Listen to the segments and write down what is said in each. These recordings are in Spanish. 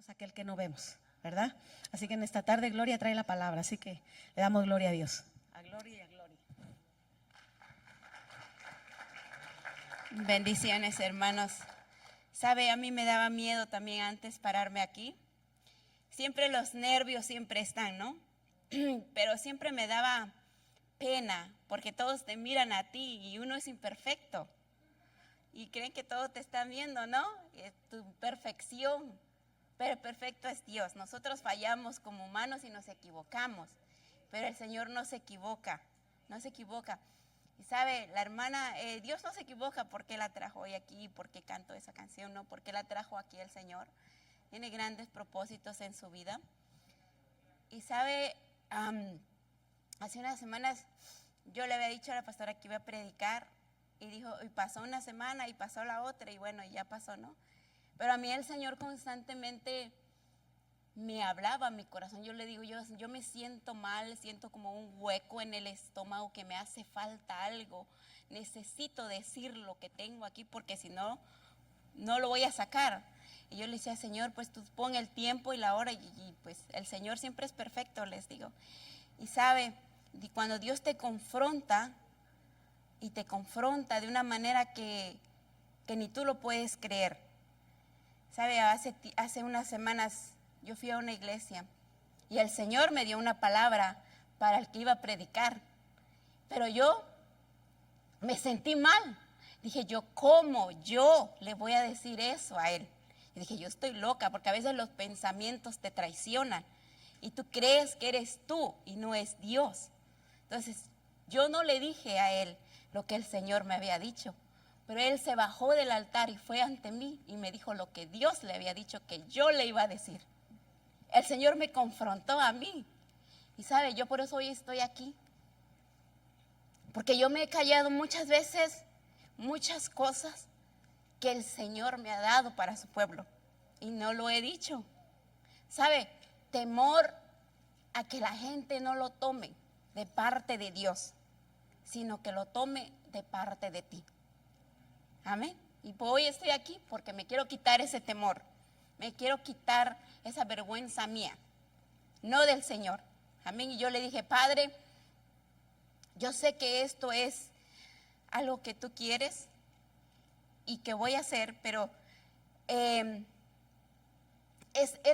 a aquel que no vemos, ¿verdad? Así que en esta tarde Gloria trae la palabra, así que le damos gloria a Dios. A gloria y a gloria. Bendiciones, hermanos. Sabe, a mí me daba miedo también antes pararme aquí. Siempre los nervios siempre están, ¿no? Pero siempre me daba pena porque todos te miran a ti y uno es imperfecto. Y creen que todos te están viendo, ¿no? Tu perfección. Pero perfecto es Dios. Nosotros fallamos como humanos y nos equivocamos. Pero el Señor no se equivoca, no se equivoca. Y sabe, la hermana, Dios no se equivoca porque la trajo hoy aquí, porque canto esa canción, no, porque la trajo aquí el Señor. Tiene grandes propósitos en su vida. Y sabe, hace unas semanas yo le había dicho a la pastora que iba a predicar y dijo, y pasó una semana y pasó la otra y bueno, ya pasó, ¿no? Pero a mí el Señor constantemente me hablaba a mi corazón. Yo le digo, yo me siento mal, siento como un hueco en el estómago, que me hace falta algo. Necesito decir lo que tengo aquí porque si no, no lo voy a sacar. Y yo le decía, Señor, pues tú pon el tiempo y la hora y pues el Señor siempre es perfecto, les digo. Y sabe, cuando Dios te confronta y te confronta de una manera que ni tú lo puedes creer. Sabe, hace unas semanas yo fui a una iglesia y el Señor me dio una palabra para el que iba a predicar. Pero yo me sentí mal. Dije yo, ¿cómo yo le voy a decir eso a él? Y dije, yo estoy loca, porque a veces los pensamientos te traicionan y tú crees que eres tú y no es Dios. Entonces, yo no le dije a él lo que el Señor me había dicho, pero él se bajó del altar y fue ante mí y me dijo lo que Dios le había dicho que yo le iba a decir. El Señor me confrontó a mí. Y sabe, yo por eso hoy estoy aquí. Porque yo me he callado muchas veces, muchas cosas que el Señor me ha dado para su pueblo. Y no lo he dicho. ¿Sabe? Temor a que la gente no lo tome de parte de Dios, sino que lo tome de parte de ti. Amén. Y hoy estoy aquí porque me quiero quitar ese temor. Me quiero quitar esa vergüenza mía, no del Señor. Amén. Y yo le dije, Padre, yo sé que esto es algo que tú quieres y que voy a hacer, pero era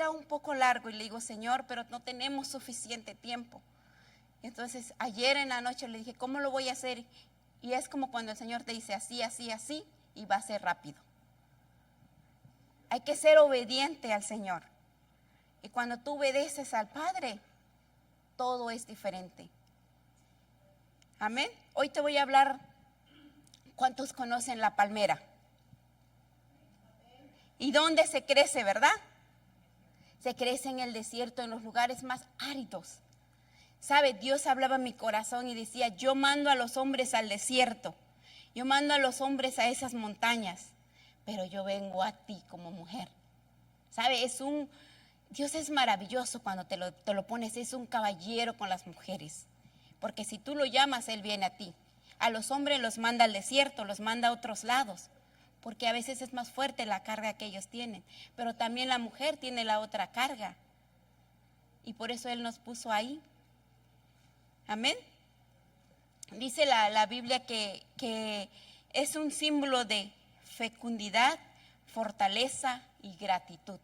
un poco largo. Y le digo, Señor, pero no tenemos suficiente tiempo. Entonces, ayer en la noche le dije, ¿cómo lo voy a hacer? Y es como cuando el Señor te dice así, así, así, y va a ser rápido. Hay que ser obediente al Señor. Y cuando tú obedeces al Padre, todo es diferente. Amén. Hoy te voy a hablar, ¿cuántos conocen la palmera? ¿Y dónde se crece, verdad? Se crece en el desierto, en los lugares más áridos. ¿Sabe? Dios hablaba en mi corazón y decía, yo mando a los hombres al desierto. Yo mando a los hombres a esas montañas. Pero yo vengo a ti como mujer. ¿Sabe? Dios es maravilloso cuando te lo pones. Es un caballero con las mujeres. Porque si tú lo llamas, Él viene a ti. A los hombres los manda al desierto, los manda a otros lados. Porque a veces es más fuerte la carga que ellos tienen. Pero también la mujer tiene la otra carga. Y por eso Él nos puso ahí. Amén. Dice la Biblia que es un símbolo de fecundidad, fortaleza y gratitud.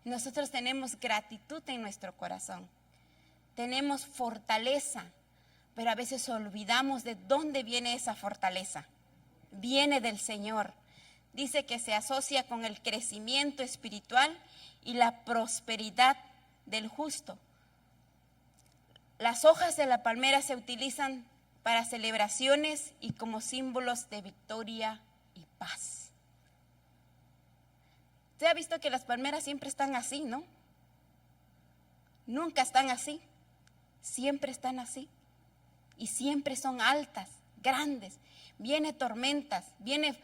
Nosotros tenemos gratitud en nuestro corazón. Tenemos fortaleza, pero a veces olvidamos de dónde viene esa fortaleza. Viene del Señor. Dice que se asocia con el crecimiento espiritual y la prosperidad del justo. Las hojas de la palmera se utilizan para celebraciones y como símbolos de victoria y paz. Usted ha visto que las palmeras siempre están así, ¿no? Nunca están así, siempre están así. Y siempre son altas, grandes. Vienen tormentas, vienen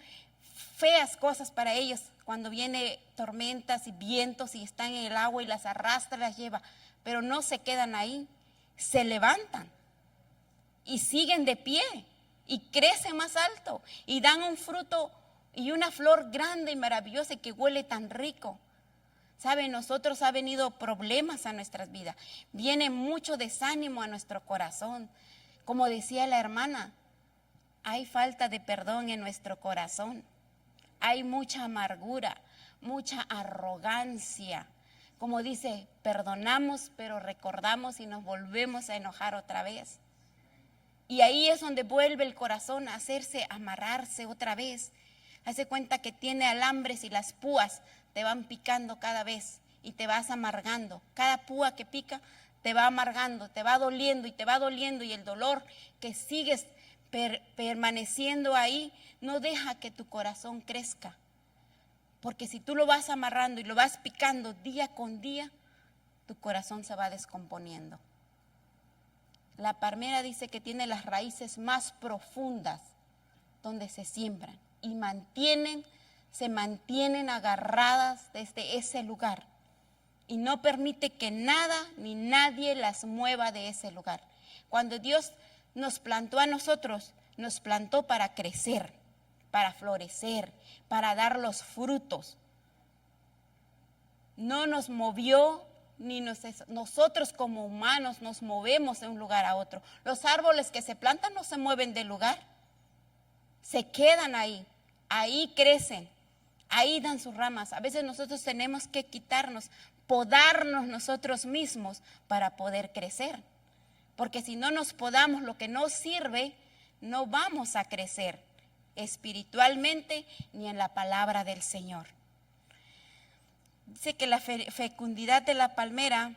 feas cosas para ellos. Cuando vienen tormentas y vientos y están en el agua y las arrastra, las lleva. Pero no se quedan ahí. Se levantan y siguen de pie y crecen más alto y dan un fruto y una flor grande y maravillosa y que huele tan rico. Sabe, nosotros ha venido problemas a nuestras vidas. Viene mucho desánimo a nuestro corazón. Como decía la hermana, hay falta de perdón en nuestro corazón. Hay mucha amargura, mucha arrogancia. Como dice, perdonamos, pero recordamos y nos volvemos a enojar otra vez. Y ahí es donde vuelve el corazón a hacerse, amarrarse otra vez. Hace cuenta que tiene alambres y las púas te van picando cada vez y te vas amargando. Cada púa que pica te va amargando, te va doliendo y te va doliendo, y el dolor que sigues permaneciendo ahí no deja que tu corazón crezca. Porque si tú lo vas amarrando y lo vas picando día con día, tu corazón se va descomponiendo. La palmera dice que tiene las raíces más profundas donde se siembran y se mantienen agarradas desde ese lugar, y no permite que nada ni nadie las mueva de ese lugar. Cuando Dios nos plantó a nosotros, nos plantó para crecer, para florecer, para dar los frutos. No nos movió, ni nosotros como humanos nos movemos de un lugar a otro. Los árboles que se plantan no se mueven del lugar, se quedan ahí, ahí crecen, ahí dan sus ramas. A veces nosotros tenemos que quitarnos, podarnos nosotros mismos para poder crecer. Porque si no nos podamos lo que nos sirve, no vamos a crecer espiritualmente ni en la palabra del Señor. Dice que la fecundidad de la palmera,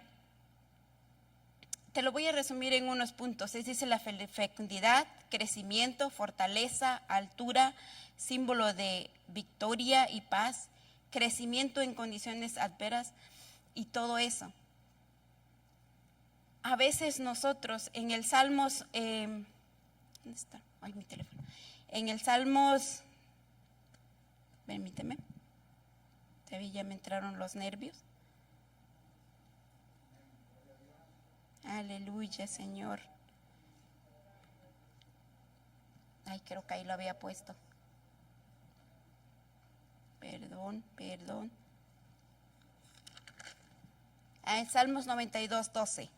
te lo voy a resumir en unos puntos. Dice la fecundidad, crecimiento, fortaleza, altura, símbolo de victoria y paz, crecimiento en condiciones adversas y todo eso. A veces nosotros en el Salmos, ¿dónde está? Ay, mi teléfono. En el Salmos, permíteme, ya me entraron los nervios. Aleluya, Señor. Ay, creo que ahí lo había puesto. Perdón. En Salmos 92:12.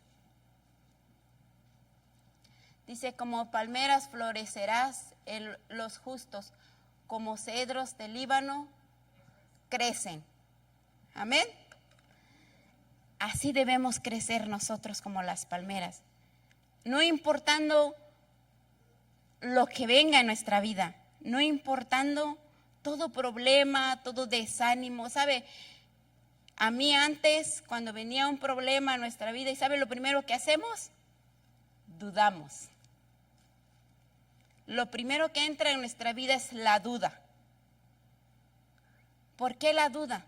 Dice, como palmeras florecerás los justos, como cedros del Líbano crecen. Amén. Así debemos crecer nosotros como las palmeras, no importando lo que venga en nuestra vida, no importando todo problema, todo desánimo. ¿Sabe? A mí antes, cuando venía un problema a nuestra vida, ¿y sabe lo primero que hacemos? Dudamos. Lo primero que entra en nuestra vida es la duda. ¿Por qué la duda?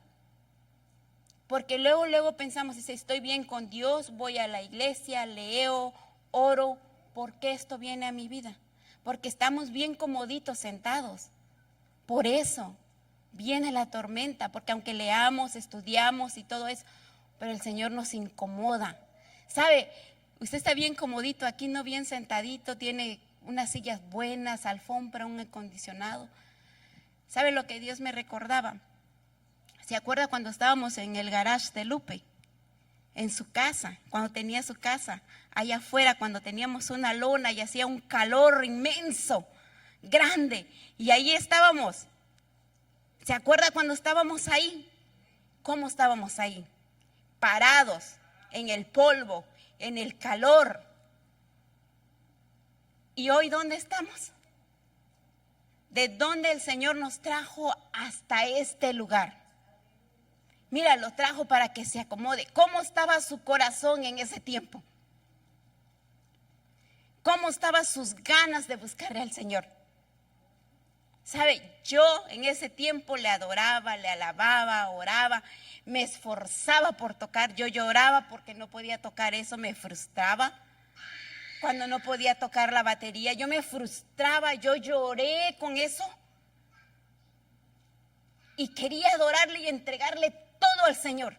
Porque luego pensamos, si estoy bien con Dios, voy a la iglesia, leo, oro, ¿por qué esto viene a mi vida? Porque estamos bien comoditos sentados. Por eso viene la tormenta, porque aunque leamos, estudiamos y todo eso, pero el Señor nos incomoda. ¿Sabe? Usted está bien comodito aquí, no bien sentadito, tiene unas sillas buenas, alfombra, un acondicionado. ¿Sabe lo que Dios me recordaba? ¿Se acuerda cuando estábamos en el garage de Lupe? En su casa, cuando tenía su casa, allá afuera, cuando teníamos una lona y hacía un calor inmenso, grande, y ahí estábamos. ¿Se acuerda cuando estábamos ahí? ¿Cómo estábamos ahí? Parados en el polvo, en el calor. ¿Y hoy dónde estamos? ¿De dónde el Señor nos trajo hasta este lugar? Mira, lo trajo para que se acomode. ¿Cómo estaba su corazón en ese tiempo? ¿Cómo estaban sus ganas de buscarle al Señor? ¿Sabe? Yo en ese tiempo le adoraba, le alababa, oraba, me esforzaba por tocar. Yo lloraba porque no podía tocar eso, me frustraba. Cuando no podía tocar la batería, yo me frustraba, yo lloré con eso. Y quería adorarle y entregarle todo al Señor.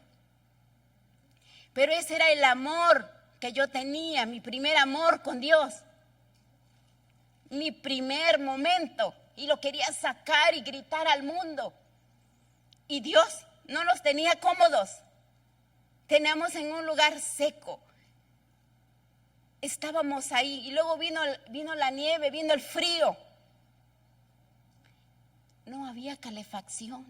Pero ese era el amor que yo tenía, mi primer amor con Dios. Mi primer momento. Y lo quería sacar y gritar al mundo. Y Dios no los tenía cómodos. Teníamos en un lugar seco. Estábamos ahí y luego vino la nieve, vino el frío. No había calefacción.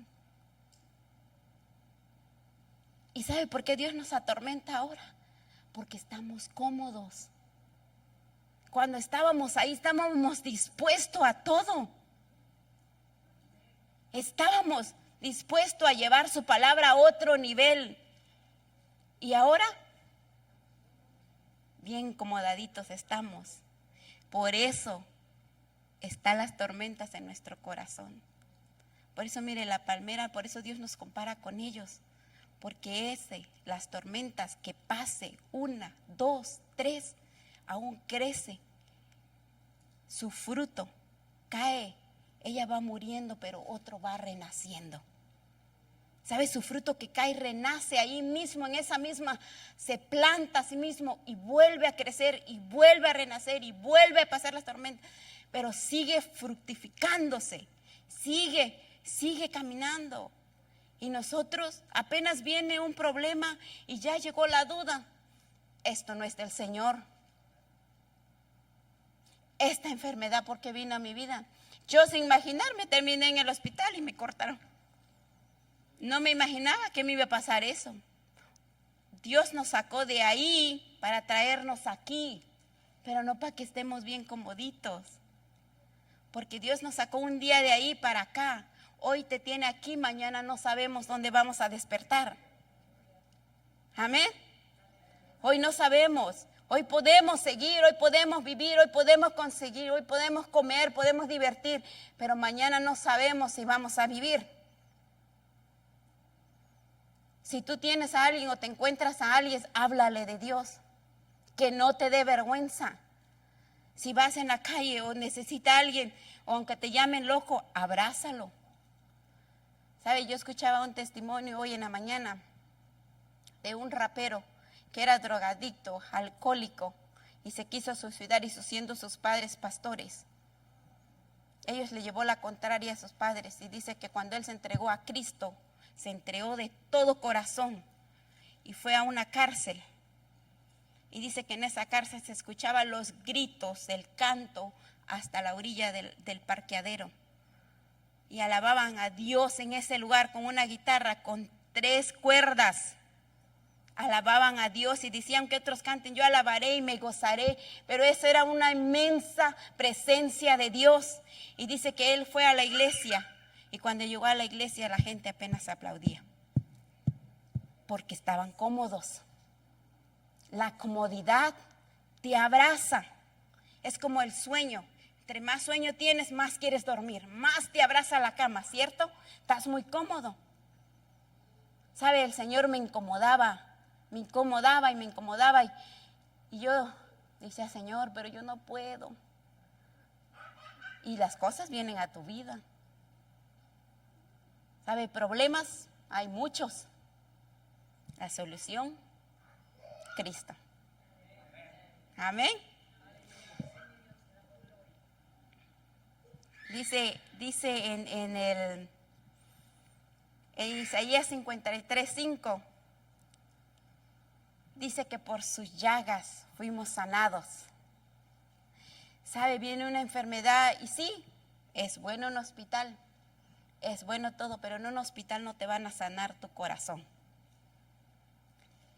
¿Y sabe por qué Dios nos atormenta ahora? Porque estamos cómodos. Cuando estábamos ahí, estábamos dispuestos a todo. Estábamos dispuestos a llevar su palabra a otro nivel. Y ahora, bien acomodaditos estamos. Por eso están las tormentas en nuestro corazón. Por eso, mire, la palmera, por eso Dios nos compara con ellos. Porque las tormentas que pase 1, 2, 3, aún crece. Su fruto cae. Ella va muriendo, pero otro va renaciendo. ¿Sabe? Su fruto que cae renace ahí mismo, en esa misma, se planta a sí mismo y vuelve a crecer y vuelve a renacer y vuelve a pasar las tormentas. Pero sigue fructificándose, sigue caminando. Y nosotros apenas viene un problema y ya llegó la duda. Esto no es del Señor. Esta enfermedad, ¿por qué vino a mi vida? Yo sin imaginarme terminé en el hospital y me cortaron. No me imaginaba que me iba a pasar eso. Dios nos sacó de ahí para traernos aquí, pero no para que estemos bien comoditos. Porque Dios nos sacó un día de ahí para acá. Hoy te tiene aquí, mañana no sabemos dónde vamos a despertar. Amén. Hoy no sabemos. Hoy podemos seguir, hoy podemos vivir, hoy podemos conseguir, hoy podemos comer, podemos divertir, pero mañana no sabemos si vamos a vivir. Si tú tienes a alguien o te encuentras a alguien, háblale de Dios, que no te dé vergüenza. Si vas en la calle o necesita a alguien, o aunque te llamen loco, abrázalo. ¿Sabe? Yo escuchaba un testimonio hoy en la mañana de un rapero que era drogadicto, alcohólico, y se quiso suicidar, y siendo sus padres pastores. Ellos le llevó la contraria a sus padres, y dice que cuando él se entregó a Cristo, se entregó de todo corazón, y fue a una cárcel. Y dice que en esa cárcel se escuchaban los gritos, el canto, hasta la orilla del parqueadero. Y alababan a Dios en ese lugar con una guitarra con 3 cuerdas. Alababan a Dios y decían que otros canten, yo alabaré y me gozaré, pero eso era una inmensa presencia de Dios. Y dice que él fue a la iglesia, y cuando llegó a la iglesia la gente apenas aplaudía, porque estaban cómodos. La comodidad te abraza, es como el sueño. Entre más sueño tienes, más quieres dormir, más te abraza la cama, ¿cierto? Estás muy cómodo. ¿Sabe? El Señor me incomodaba y yo decía, Señor, pero yo no puedo. Y las cosas vienen a tu vida. ¿Sabe? Problemas hay muchos. La solución, Cristo. Amén. Dice en Isaías 53:5, dice que por sus llagas fuimos sanados. ¿Sabe? Viene una enfermedad y sí, es bueno un hospital, es bueno todo, pero en un hospital no te van a sanar tu corazón.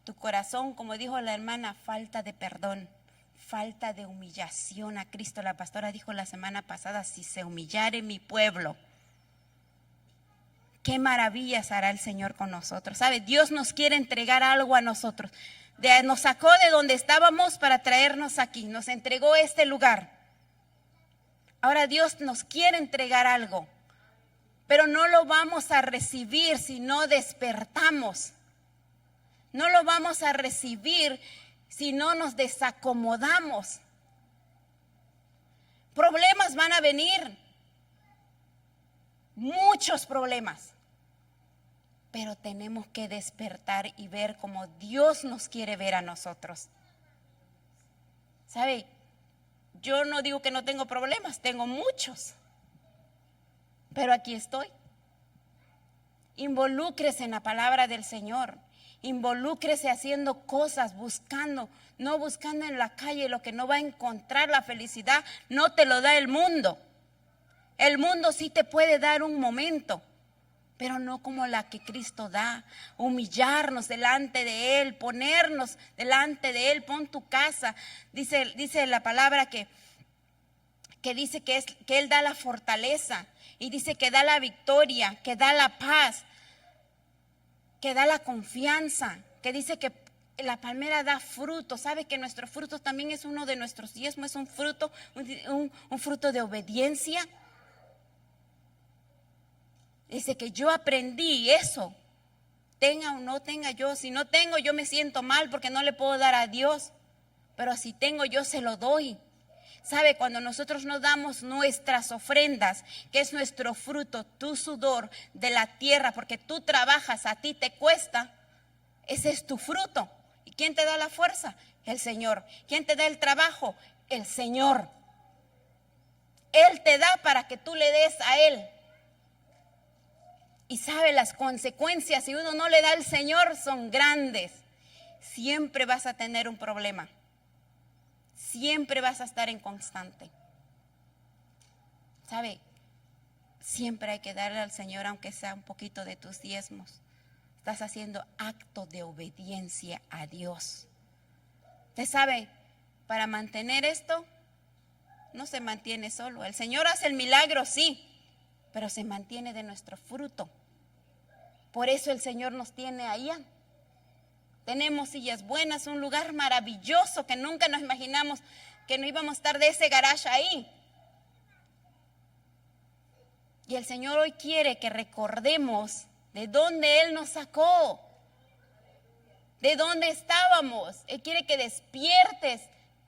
Tu corazón, como dijo la hermana, falta de perdón, falta de humillación a Cristo. La pastora dijo la semana pasada, si se humillare mi pueblo, qué maravillas hará el Señor con nosotros. ¿Sabe? Dios nos quiere entregar algo a nosotros. Nos sacó de donde estábamos para traernos aquí, nos entregó este lugar. Ahora Dios nos quiere entregar algo, pero no lo vamos a recibir si no despertamos. No lo vamos a recibir si no nos desacomodamos. Problemas van a venir, muchos problemas, pero tenemos que despertar y ver como Dios nos quiere ver a nosotros. ¿Sabe? Yo no digo que no tengo problemas, tengo muchos, pero aquí estoy. Involúcrese en la palabra del Señor, Involúcrese haciendo cosas, buscando, no buscando en la calle lo que no va a encontrar. La felicidad no te lo da el mundo. El mundo sí te puede dar un momento, pero no como la que Cristo da. Humillarnos delante de Él, ponernos delante de Él. Pon tu casa. Dice la palabra que dice que Él da la fortaleza, y dice que da la victoria, que da la paz, que da la confianza, que dice que la palmera da fruto. ¿Sabe que nuestro fruto también es uno de nuestros diezmos? Es un fruto, un fruto de obediencia. Dice que yo aprendí eso, tenga o no tenga yo. Si no tengo, yo me siento mal porque no le puedo dar a Dios, pero si tengo, yo se lo doy. ¿Sabe? Cuando nosotros nos damos nuestras ofrendas, que es nuestro fruto, tu sudor de la tierra, porque tú trabajas, a ti te cuesta, ese es tu fruto. ¿Y quién te da la fuerza? El Señor. ¿Quién te da el trabajo? El Señor. Él te da para que tú le des a Él. Y sabe, las consecuencias, si uno no le da al Señor, son grandes. Siempre vas a tener un problema. Siempre vas a estar en constante. ¿Sabe? Siempre hay que darle al Señor, aunque sea un poquito de tus diezmos. Estás haciendo acto de obediencia a Dios. Usted sabe, para mantener esto, no se mantiene solo. El Señor hace el milagro, sí, pero se mantiene de nuestro fruto. Por eso el Señor nos tiene allá. Tenemos sillas buenas, un lugar maravilloso que nunca nos imaginamos que no íbamos a estar de ese garage ahí. Y el Señor hoy quiere que recordemos de dónde Él nos sacó, de dónde estábamos. Él quiere que despiertes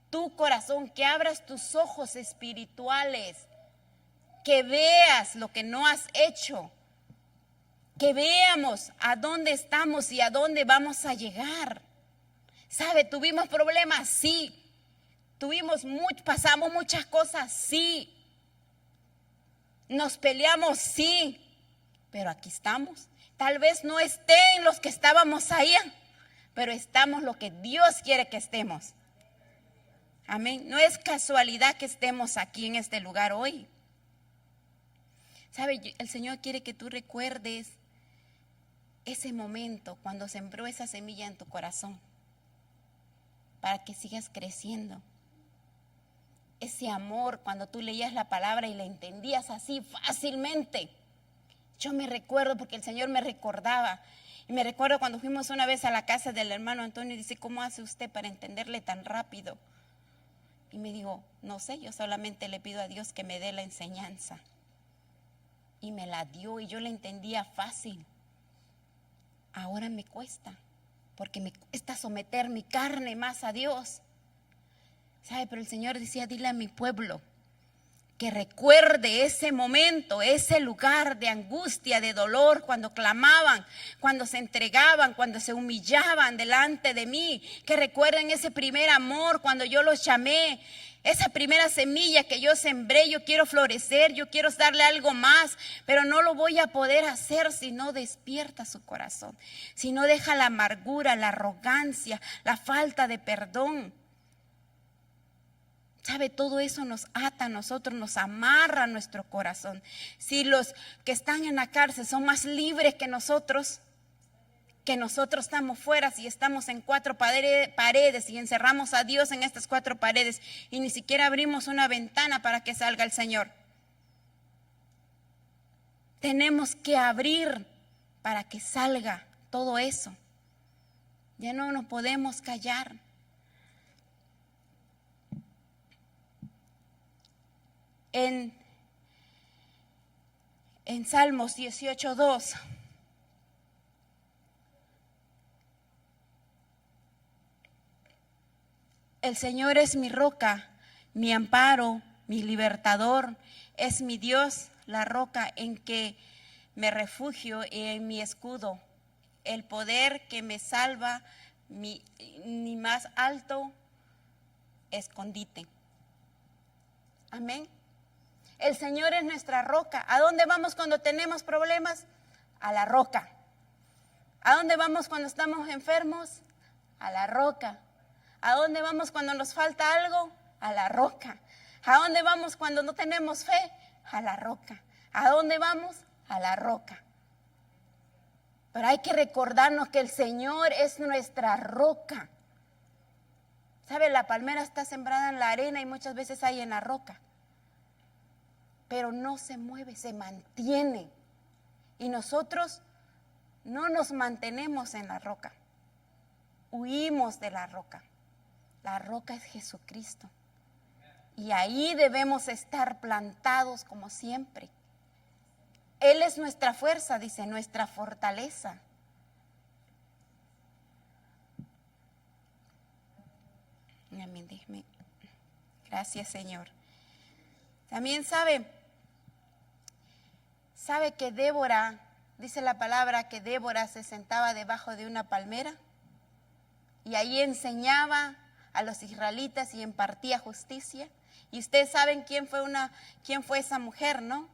tu corazón, que abras tus ojos espirituales, que veas lo que no has hecho, que veamos a dónde estamos y a dónde vamos a llegar. ¿Sabe? ¿Tuvimos problemas? Sí. Pasamos muchas cosas, sí. Nos peleamos, sí. Pero aquí estamos. Tal vez no estén los que estábamos allá, pero estamos lo que Dios quiere que estemos. Amén. No es casualidad que estemos aquí en este lugar hoy. ¿Sabe? El Señor quiere que tú recuerdes ese momento cuando sembró esa semilla en tu corazón, para que sigas creciendo. Ese amor cuando tú leías la palabra y la entendías así fácilmente. Yo me recuerdo porque el Señor me recordaba. Y me recuerdo cuando fuimos una vez a la casa del hermano Antonio y dice, ¿cómo hace usted para entenderle tan rápido? Y me digo, no sé, yo solamente le pido a Dios que me dé la enseñanza. Y me la dio y yo la entendía fácil. Ahora me cuesta, porque me cuesta someter mi carne más a Dios. ¿Sabe? Pero el Señor decía, dile a mi pueblo que recuerde ese momento, ese lugar de angustia, de dolor, cuando clamaban, cuando se entregaban, cuando se humillaban delante de mí. Que recuerden ese primer amor cuando yo los llamé. Esa primera semilla que yo sembré. Yo quiero florecer, yo quiero darle algo más, pero no lo voy a poder hacer si no despierta su corazón, si no deja la amargura, la arrogancia, la falta de perdón. ¿Sabe? Todo eso nos ata a nosotros, nos amarra a nuestro corazón. Si los que están en la cárcel son más libres que nosotros estamos fuera, si estamos en 4 paredes y encerramos a Dios en estas 4 paredes y ni siquiera abrimos una ventana para que salga el Señor. Tenemos que abrir para que salga todo eso. Ya no nos podemos callar. En Salmos 18:2 el Señor es mi roca, mi amparo, mi libertador, es mi Dios, la roca en que me refugio y en mi escudo, el poder que me salva, mi más alto escondite. Amén. El Señor es nuestra roca. ¿A dónde vamos cuando tenemos problemas? A la roca. ¿A dónde vamos cuando estamos enfermos? A la roca. ¿A dónde vamos cuando nos falta algo? A la roca. ¿A dónde vamos cuando no tenemos fe? A la roca. ¿A dónde vamos? A la roca. Pero hay que recordarnos que el Señor es nuestra roca. ¿Sabe? La palmera está sembrada en la arena y muchas veces hay en la roca. Pero no se mueve, se mantiene. Y nosotros no nos mantenemos en la roca. Huimos de la roca. La roca es Jesucristo. Y ahí debemos estar plantados como siempre. Él es nuestra fuerza, dice, nuestra fortaleza. Amén, déjeme. Gracias, Señor. También sabe que Débora, dice la palabra que Débora se sentaba debajo de una palmera y ahí enseñaba a los israelitas y impartía justicia. Y ustedes saben quién fue esa mujer, ¿no?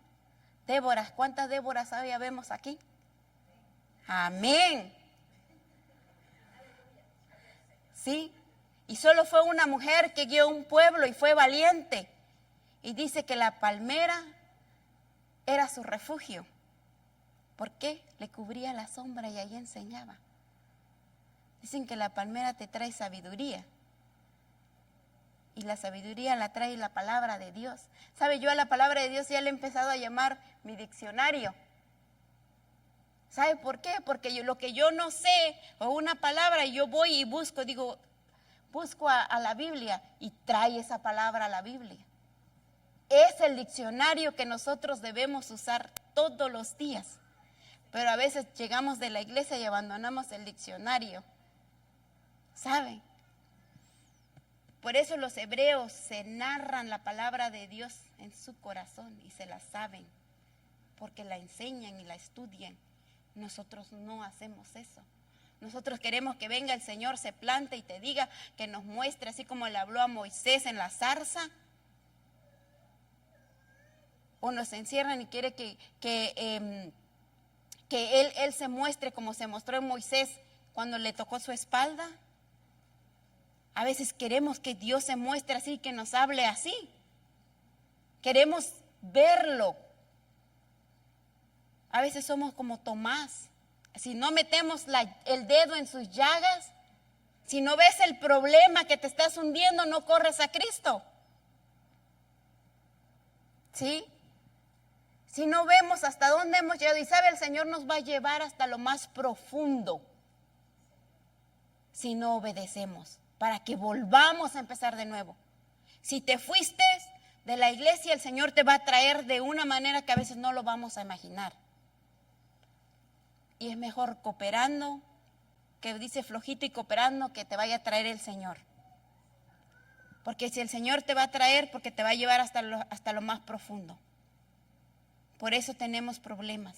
Débora. ¿Cuántas Déboras vemos aquí? Amén. Sí. Y solo fue una mujer que guió un pueblo y fue valiente. Y dice que la palmera era su refugio. ¿Por qué? Le cubría la sombra y ahí enseñaba. Dicen que la palmera te trae sabiduría. Y la sabiduría la trae la palabra de Dios. ¿Sabe? Yo a la palabra de Dios ya le he empezado a llamar mi diccionario. ¿Sabe por qué? Porque lo que yo no sé, o una palabra, yo voy y busco, busco a la Biblia y trae esa palabra a la Biblia. Es el diccionario que nosotros debemos usar todos los días. Pero a veces llegamos de la iglesia y abandonamos el diccionario. ¿Saben? Por eso los hebreos se narran la palabra de Dios en su corazón y se la saben, porque la enseñan y la estudian. Nosotros no hacemos eso. Nosotros queremos que venga el Señor, se plante y te diga, que nos muestre, así como le habló a Moisés en la zarza. O nos encierran y quiere que él se muestre como se mostró en Moisés cuando le tocó su espalda. A veces queremos que Dios se muestre así, que nos hable así. Queremos verlo. A veces somos como Tomás. Si no metemos el dedo en sus llagas, si no ves el problema que te estás hundiendo, no corres a Cristo. ¿Sí? Si no vemos hasta dónde hemos llegado, y sabe, el Señor nos va a llevar hasta lo más profundo si no obedecemos, para que volvamos a empezar de nuevo. Si te fuiste de la iglesia, el Señor te va a traer de una manera que a veces no lo vamos a imaginar. Y es mejor cooperando, que dice flojito y cooperando, que te vaya a traer el Señor. Porque si el Señor te va a traer, porque te va a llevar hasta lo más profundo. Por eso tenemos problemas.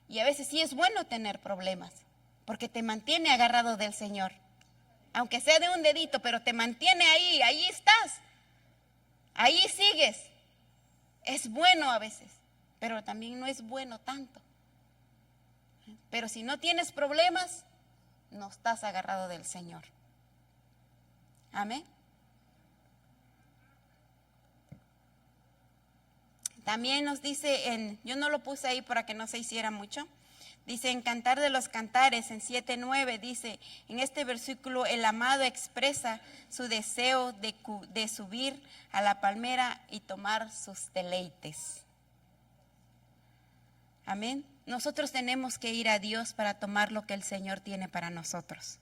Y a veces sí es bueno tener problemas, porque te mantiene agarrado del Señor. Aunque sea de un dedito, pero te mantiene ahí estás. Ahí sigues. Es bueno a veces, pero también no es bueno tanto. Pero si no tienes problemas, no estás agarrado del Señor. Amén. También nos dice, yo no lo puse ahí para que no se hiciera mucho, dice en Cantar de los Cantares, en 7:9, dice, en este versículo, el amado expresa su deseo de subir a la palmera y tomar sus deleites. Amén. Nosotros tenemos que ir a Dios para tomar lo que el Señor tiene para nosotros.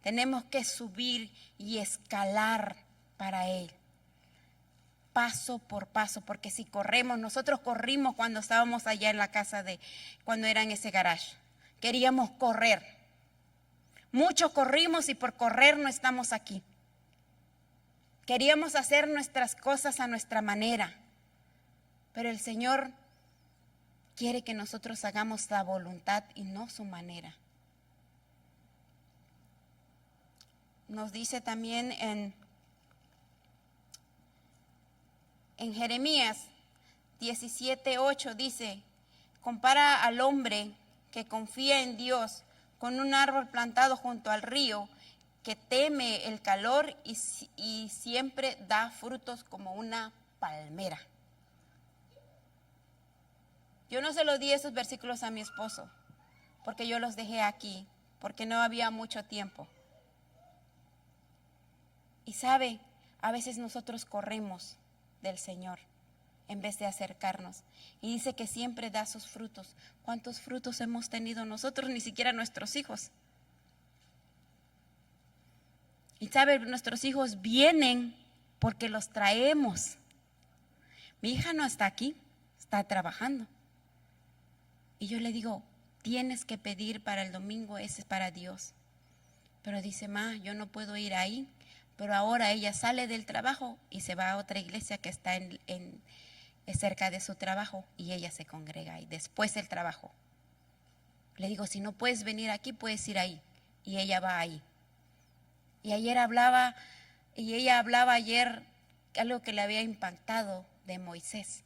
Tenemos que subir y escalar para Él. Paso por paso, porque si corremos, nosotros corrimos cuando estábamos allá en la casa cuando era en ese garage. Queríamos correr. Mucho corrimos y por correr no estamos aquí. Queríamos hacer nuestras cosas a nuestra manera, pero el Señor quiere que nosotros hagamos la voluntad y no su manera. Nos dice también en Jeremías 17:8 dice, compara al hombre que confía en Dios con un árbol plantado junto al río que teme el calor y siempre da frutos como una palmera. Yo no se los di esos versículos a mi esposo, porque yo los dejé aquí, porque no había mucho tiempo. Y sabe, a veces nosotros corremos del Señor en vez de acercarnos. Y dice que siempre da sus frutos. ¿Cuántos frutos hemos tenido nosotros? Ni siquiera nuestros hijos. Y sabe, nuestros hijos vienen porque los traemos. Mi hija no está aquí, está trabajando. Y yo le digo, tienes que pedir para el domingo, ese es para Dios. Pero dice, ma, yo no puedo ir ahí. Pero ahora ella sale del trabajo y se va a otra iglesia que está cerca de su trabajo y ella se congrega ahí después del trabajo. Le digo, si no puedes venir aquí, puedes ir ahí. Y ella va ahí. Y ella hablaba ayer algo que le había impactado de Moisés,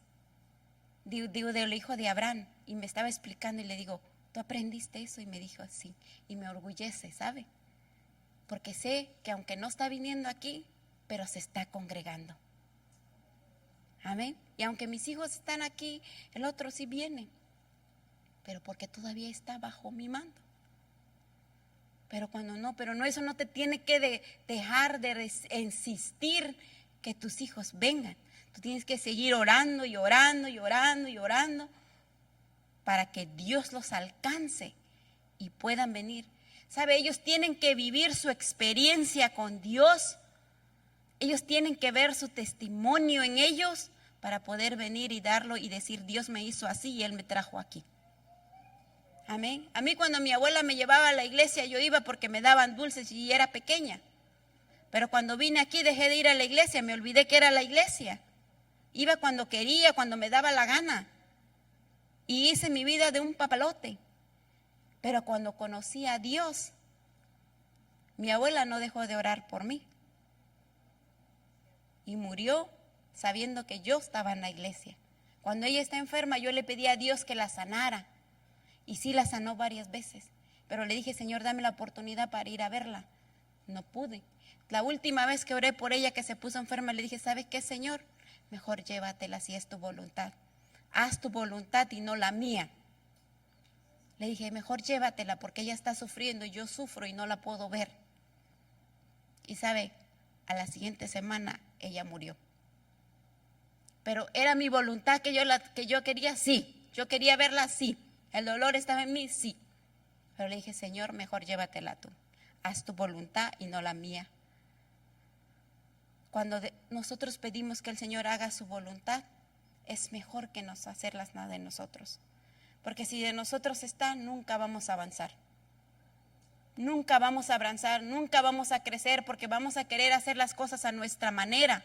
digo del hijo de Abraham, y me estaba explicando y le digo, ¿tú aprendiste eso? Y me dijo, sí, y me orgullece, ¿sabe? Porque sé que aunque no está viniendo aquí, pero se está congregando. Amén. Y aunque mis hijos están aquí, el otro sí viene, pero porque todavía está bajo mi mando. Pero cuando no, eso no te tiene que dejar de insistir que tus hijos vengan. Tú tienes que seguir orando y orando y orando y orando para que Dios los alcance y puedan venir. ¿Sabe? Ellos tienen que vivir su experiencia con Dios. Ellos tienen que ver su testimonio en ellos para poder venir y darlo y decir, Dios me hizo así y Él me trajo aquí. Amén. A mí cuando mi abuela me llevaba a la iglesia, yo iba porque me daban dulces y era pequeña. Pero cuando vine aquí dejé de ir a la iglesia, me olvidé que era la iglesia. Iba cuando quería, cuando me daba la gana. Y hice mi vida de un papalote. Pero cuando conocí a Dios, mi abuela no dejó de orar por mí. Y murió sabiendo que yo estaba en la iglesia. Cuando ella está enferma, yo le pedí a Dios que la sanara. Y sí la sanó varias veces. Pero le dije, Señor, dame la oportunidad para ir a verla. No pude. La última vez que oré por ella que se puso enferma, le dije, ¿sabes qué, Señor? Mejor llévatela si es tu voluntad. Haz tu voluntad y no la mía. Le dije, mejor llévatela porque ella está sufriendo y yo sufro y no la puedo ver. Y sabe, a la siguiente semana ella murió. Pero era mi voluntad que yo quería, sí. Yo quería verla, sí. El dolor estaba en mí, sí. Pero le dije, Señor, mejor llévatela tú. Haz tu voluntad y no la mía. Cuando nosotros pedimos que el Señor haga su voluntad, es mejor que no hacerlas nada de nosotros. Porque si de nosotros está, nunca vamos a avanzar. Nunca vamos a avanzar, nunca vamos a crecer porque vamos a querer hacer las cosas a nuestra manera.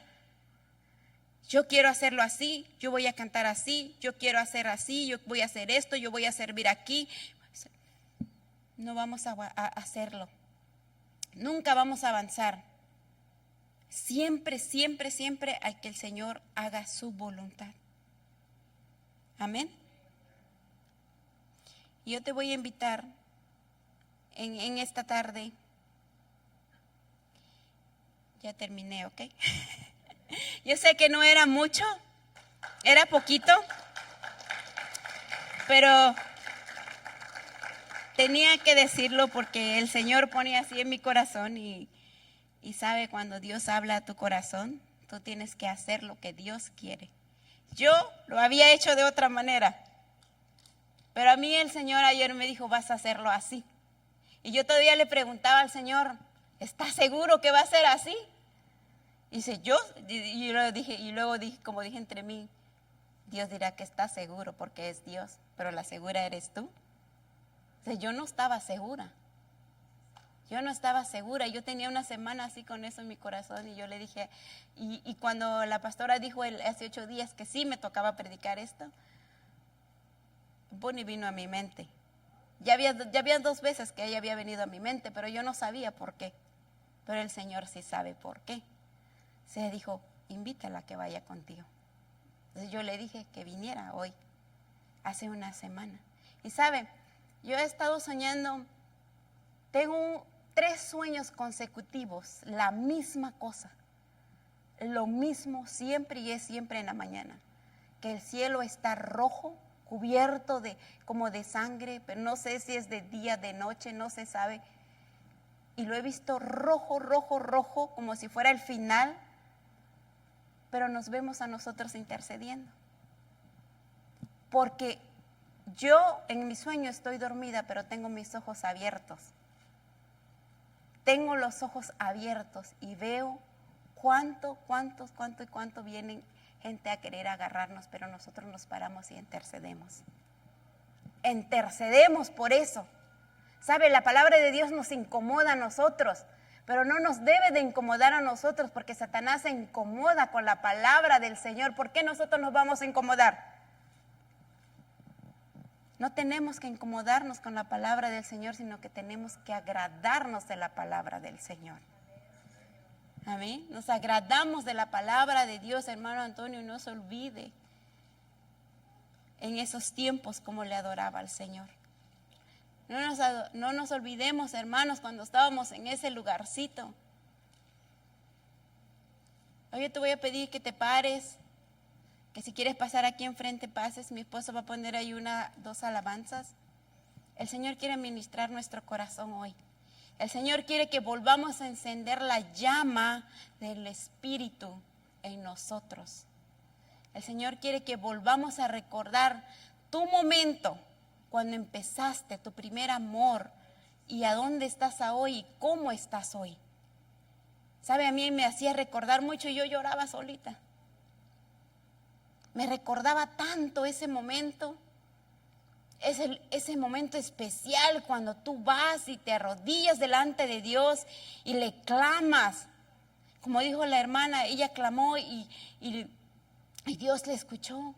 Yo quiero hacerlo así, yo voy a cantar así, yo quiero hacer así, yo voy a hacer esto, yo voy a servir aquí. No vamos a hacerlo. Nunca vamos a avanzar. Siempre, siempre, siempre hay que el Señor haga su voluntad. Amén. Y yo te voy a invitar en esta tarde. Ya terminé, ¿ok? Yo sé que no era mucho, era poquito, pero tenía que decirlo porque el Señor pone así en mi corazón y sabe cuando Dios habla a tu corazón, tú tienes que hacer lo que Dios quiere. Yo lo había hecho de otra manera, pero a mí el Señor ayer me dijo, vas a hacerlo así. Y yo todavía le preguntaba al Señor, ¿estás seguro que va a ser así? Y dice, y luego dije, como dije entre mí, Dios dirá que está seguro porque es Dios, pero la segura eres tú. O sea, yo no estaba segura. Yo tenía una semana así con eso en mi corazón y yo le dije, y cuando la pastora dijo hace 8 días que sí me tocaba predicar esto, Bonnie vino a mi mente. Ya había 2 veces que ella había venido a mi mente, pero yo no sabía por qué. Pero el Señor sí sabe por qué. Se dijo, invítala a que vaya contigo. Entonces yo le dije que viniera hoy, hace una semana. Y sabe, yo he estado soñando Tengo 3 sueños consecutivos, la misma cosa, lo mismo siempre y es siempre en la mañana, que el cielo está rojo, cubierto como de sangre, pero no sé si es de día, de noche, no se sabe. Y lo he visto rojo, rojo, rojo, como si fuera el final, pero nos vemos a nosotros intercediendo. Porque yo en mi sueño estoy dormida, pero tengo mis ojos abiertos. Tengo los ojos abiertos y veo cuánto vienen gente a querer agarrarnos, pero nosotros nos paramos y intercedemos. Intercedemos por eso. ¿Sabe? La palabra de Dios nos incomoda a nosotros, pero no nos debe de incomodar a nosotros, porque Satanás se incomoda con la palabra del Señor. ¿Por qué nosotros nos vamos a incomodar? No tenemos que incomodarnos con la palabra del Señor, sino que tenemos que agradarnos de la palabra del Señor. Amén. Nos agradamos de la palabra de Dios, hermano Antonio, y no se olvide en esos tiempos como le adoraba al Señor. No nos olvidemos, hermanos, cuando estábamos en ese lugarcito. Oye, te voy a pedir que te pares, que si quieres pasar aquí enfrente pases. Mi esposo va a poner ahí 2 alabanzas. El Señor quiere ministrar nuestro corazón hoy. El Señor quiere que volvamos a encender la llama del Espíritu en nosotros. El Señor quiere que volvamos a recordar tu momento cuando empezaste, tu primer amor, y a dónde estás hoy y cómo estás hoy. ¿Sabe? A mí me hacía recordar mucho y yo lloraba solita. Me recordaba tanto ese momento. Ese momento especial cuando tú vas y te arrodillas delante de Dios y le clamas. Como dijo la hermana, ella clamó y Dios le escuchó.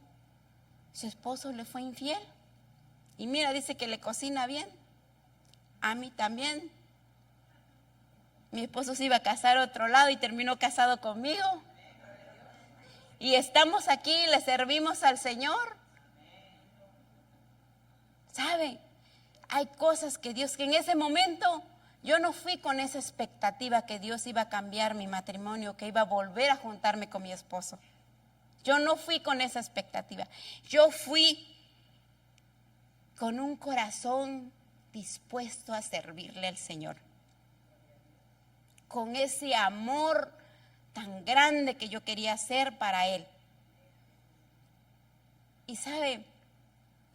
Su esposo le fue infiel. Y mira, dice que le cocina bien. A mí también. Mi esposo se iba a casar a otro lado y terminó casado conmigo. Y estamos aquí y le servimos al Señor. ¿Sabe? Hay cosas que en ese momento yo no fui con esa expectativa que Dios iba a cambiar mi matrimonio, que iba a volver a juntarme con mi esposo. Yo no fui con esa expectativa. Yo fui con un corazón dispuesto a servirle al Señor. Con ese amor tan grande que yo quería hacer para Él. Y sabe,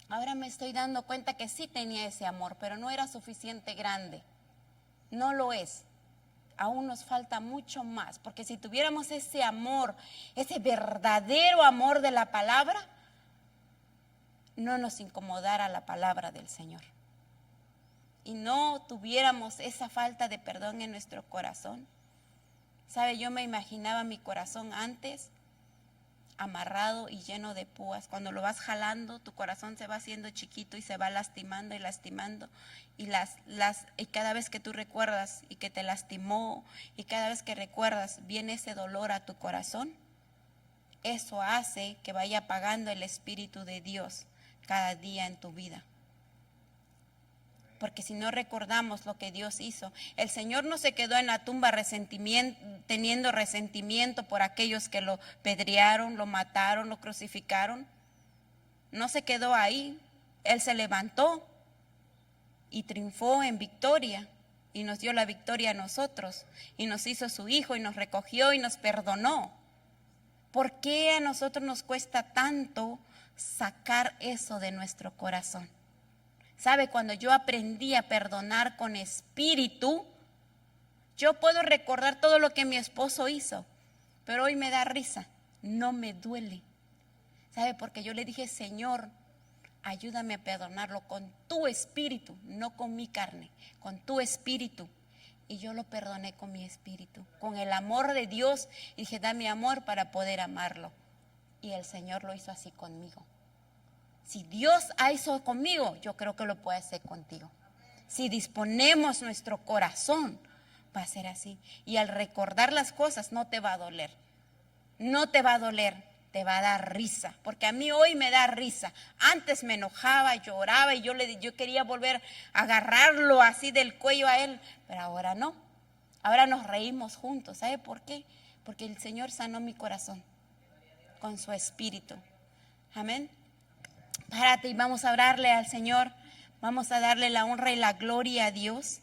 ahora me estoy dando cuenta que sí tenía ese amor, pero no era suficiente grande. No lo es. Aún nos falta mucho más, porque si tuviéramos ese amor, ese verdadero amor de la palabra, no nos incomodara la palabra del Señor. Y no tuviéramos esa falta de perdón en nuestro corazón. ¿Sabe? Yo me imaginaba mi corazón antes amarrado y lleno de púas. Cuando lo vas jalando, tu corazón se va haciendo chiquito y se va lastimando y lastimando. Y cada vez que tú recuerdas y que te lastimó, y cada vez que recuerdas, viene ese dolor a tu corazón. Eso hace que vaya apagando el Espíritu de Dios cada día en tu vida. Porque si no recordamos lo que Dios hizo, el Señor no se quedó en la tumba teniendo resentimiento por aquellos que lo pedrearon, lo mataron, lo crucificaron. No se quedó ahí. Él se levantó y triunfó en victoria y nos dio la victoria a nosotros y nos hizo su hijo y nos recogió y nos perdonó. ¿Por qué a nosotros nos cuesta tanto sacar eso de nuestro corazón? ¿Sabe? Cuando yo aprendí a perdonar con espíritu, yo puedo recordar todo lo que mi esposo hizo, pero hoy me da risa, no me duele. ¿Sabe? Porque yo le dije, Señor, ayúdame a perdonarlo con tu espíritu, no con mi carne, con tu espíritu. Y yo lo perdoné con mi espíritu, con el amor de Dios. Y dije, dame amor para poder amarlo. Y el Señor lo hizo así conmigo. Si Dios hizo conmigo, yo creo que lo puede hacer contigo. Si disponemos nuestro corazón, va a ser así. Y al recordar las cosas, no te va a doler. No te va a doler. te va a dar risa, porque a mí hoy me da risa. Antes me enojaba, lloraba y yo quería volver a agarrarlo así del cuello a él, pero ahora no. Ahora nos reímos juntos. ¿Sabe por qué? Porque el Señor sanó mi corazón con su espíritu. Amén. Párate y vamos a orarle al Señor. Vamos a darle la honra y la gloria a Dios.